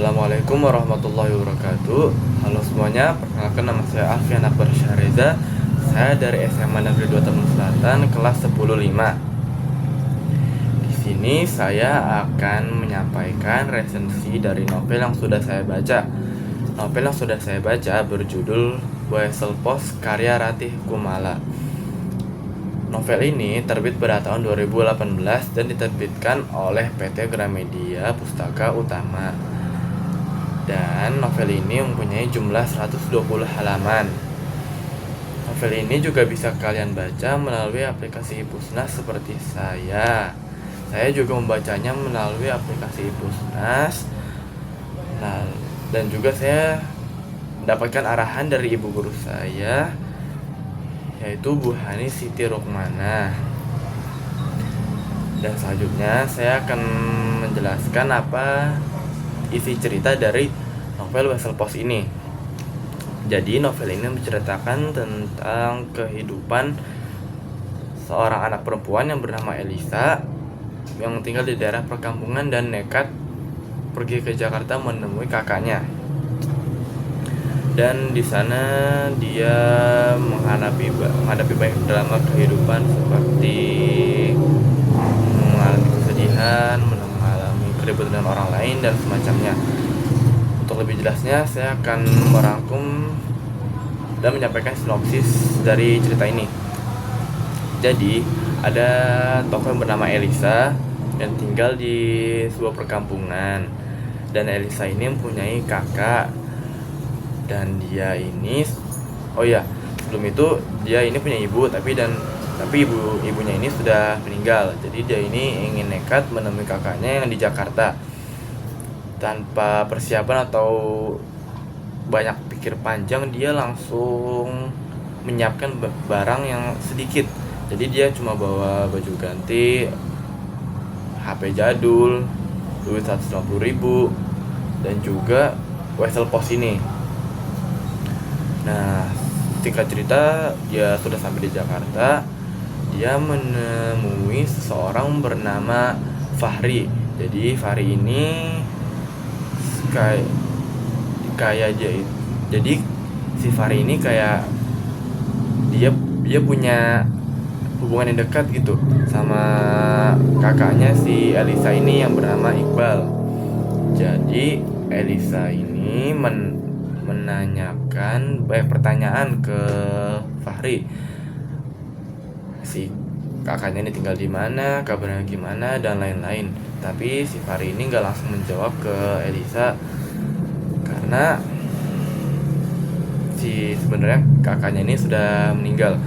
Assalamualaikum warahmatullahi wabarakatuh. Halo semuanya, perkenalkan nama saya Alfian Akbar Syahreza. Saya dari SMA Negeri 2 Tambun Selatan, kelas 10-5. Di sini saya akan menyampaikan resensi dari novel yang sudah saya baca. Novel yang sudah saya baca berjudul Wesel Pos karya Ratih Kumala. Novel ini terbit pada tahun 2018 dan diterbitkan oleh PT Gramedia Pustaka Utama. Dan novel ini mempunyai jumlah 120 halaman. Novel ini juga bisa kalian baca melalui aplikasi Ipusnas seperti saya. Saya juga membacanya melalui aplikasi Ipusnas. Nah, dan juga saya mendapatkan arahan dari ibu guru saya, yaitu Bu Hani Siti Rukmana. Dan selanjutnya saya akan menjelaskan apa isi cerita dari novel Wesel Pos ini. Jadi novel ini menceritakan tentang kehidupan seorang anak perempuan yang bernama Elisa yang tinggal di daerah perkampungan dan nekat pergi ke Jakarta menemui kakaknya. Dan di sana dia menghadapi banyak drama kehidupan seperti mengalami kesedihan, mengalami keributan dengan orang lain dan semacamnya. Untuk lebih jelasnya, saya akan merangkum dan menyampaikan sinopsis dari cerita ini. Jadi, ada tokoh yang bernama Elisa yang tinggal di sebuah perkampungan. Dan Elisa ini mempunyai kakak. Dan dia ini, sebelum itu dia ini punya ibu, tapi ibunya ini sudah meninggal. Jadi dia ini ingin nekat menemui kakaknya yang di Jakarta. Tanpa persiapan atau banyak pikir panjang, dia langsung menyiapkan barang yang sedikit. Jadi dia cuma bawa baju ganti, HP jadul, duit 150.000, dan juga Wesel Pos ini. Nah, singkat cerita, dia sudah sampai di Jakarta. Dia menemui seseorang bernama Fahri. Jadi Fahri ini jadi si Fahri ini kayak dia punya hubungan yang dekat gitu sama kakaknya si Elisa ini yang bernama Iqbal. Jadi Elisa ini menanyakan banyak pertanyaan ke Fahri. Si kakaknya ini tinggal di mana, kabarnya gimana, dan lain-lain. Tapi si Fahri ini nggak langsung menjawab ke Elisa karena sebenarnya kakaknya ini sudah meninggal.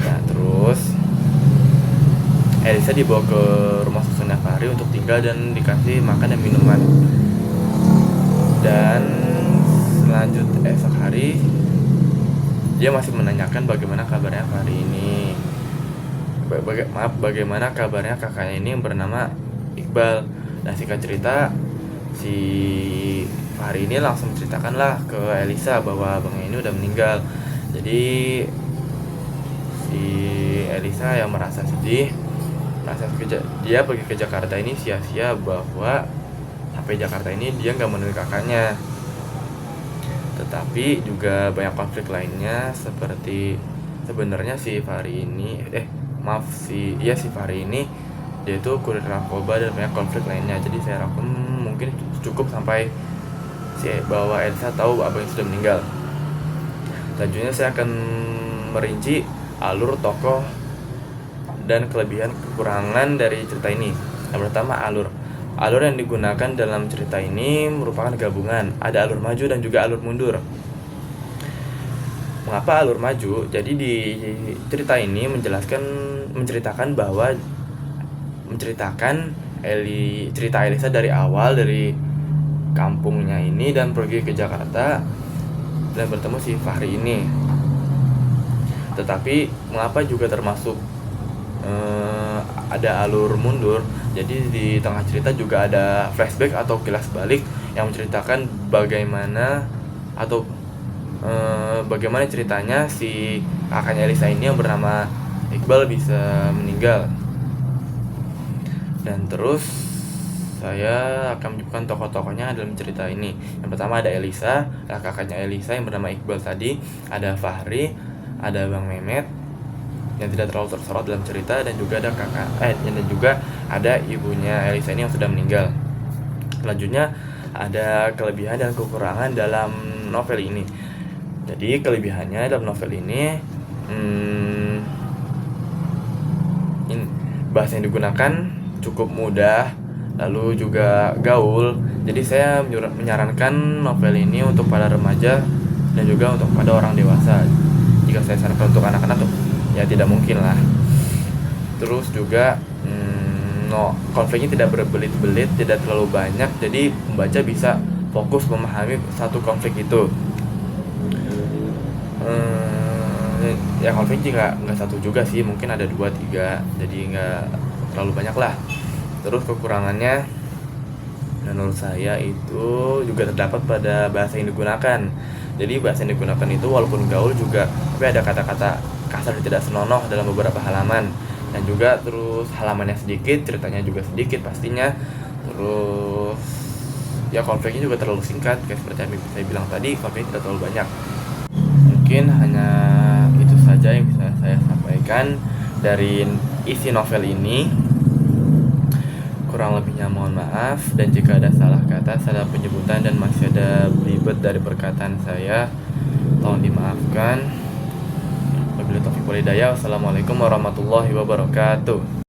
Nah, terus Elisa dibawa ke rumah susunnya Fahri untuk tinggal dan dikasih makan dan minuman. Dan lanjut esok hari, dia masih menanyakan bagaimana kabarnya Fahri ini. Bagaimana kabarnya kakaknya ini yang bernama Iqbal. Nah, singkat cerita, si Fahri ini langsung menceritakanlah ke Elisa bahwa abangnya ini udah meninggal. Jadi si Elisa yang merasa sedih, dia pergi ke Jakarta ini sia-sia bahwa sampai Jakarta ini dia nggak menemui kakaknya. Tetapi juga banyak konflik lainnya, seperti sebenarnya si Fahri ini dia itu kurir narkoba dan banyak konflik lainnya. Jadi saya rangkum mungkin cukup sampai bahwa Elsa tahu abangnya sudah meninggal. Selanjutnya saya akan merinci alur tokoh dan kelebihan kekurangan dari cerita ini. Yang pertama, alur yang digunakan dalam cerita ini merupakan gabungan. Ada alur maju dan juga alur mundur. Mengapa alur maju? Jadi di cerita ini menceritakan cerita Elisa dari awal, dari kampungnya ini dan pergi ke Jakarta dan bertemu si Fahri ini. Tetapi mengapa juga termasuk ada alur mundur? Jadi di tengah cerita juga ada flashback atau kilas balik yang menceritakan bagaimana ceritanya si kakaknya Elisa ini yang bernama Iqbal bisa meninggal. Dan terus saya akan menyebutkan tokoh-tokohnya dalam cerita ini. Yang pertama ada Elisa, kakaknya Elisa yang bernama Iqbal tadi. Ada Fahri, ada Bang Mehmet yang tidak terlalu tersorot dalam cerita, dan juga ada dan juga ada ibunya Elisa ini yang sudah meninggal. Selanjutnya ada kelebihan dan kekurangan dalam novel ini. Jadi kelebihannya dalam novel ini, bahasa yang digunakan cukup mudah, lalu juga gaul. Jadi saya menyarankan novel ini untuk para remaja dan juga untuk pada orang dewasa. Jika saya sarankan untuk anak-anak, ya tidak mungkin lah. Terus juga konfliknya tidak berbelit-belit, tidak terlalu banyak, jadi pembaca bisa fokus memahami satu konflik itu. Ya konfliknya nggak satu juga sih, mungkin ada 2-3, jadi nggak terlalu banyak lah. Terus kekurangannya menurut saya itu juga terdapat pada bahasa yang digunakan. Jadi bahasa yang digunakan itu walaupun gaul juga, tapi ada kata-kata kasar dan tidak senonoh dalam beberapa halaman. Dan juga terus halamannya sedikit, ceritanya juga sedikit pastinya. Terus ya konfliknya juga terlalu singkat, kayak seperti yang saya bilang tadi, konfliknya tidak terlalu banyak. Mungkin hanya itu saja yang bisa saya sampaikan dari isi novel ini. Kurang lebihnya mohon maaf, dan jika ada salah kata, salah penyebutan, dan masih ada belibet dari perkataan saya, tolong dimaafkan. Wabillahi taufiq wal hidayah. Wassalamualaikum warahmatullahi wabarakatuh.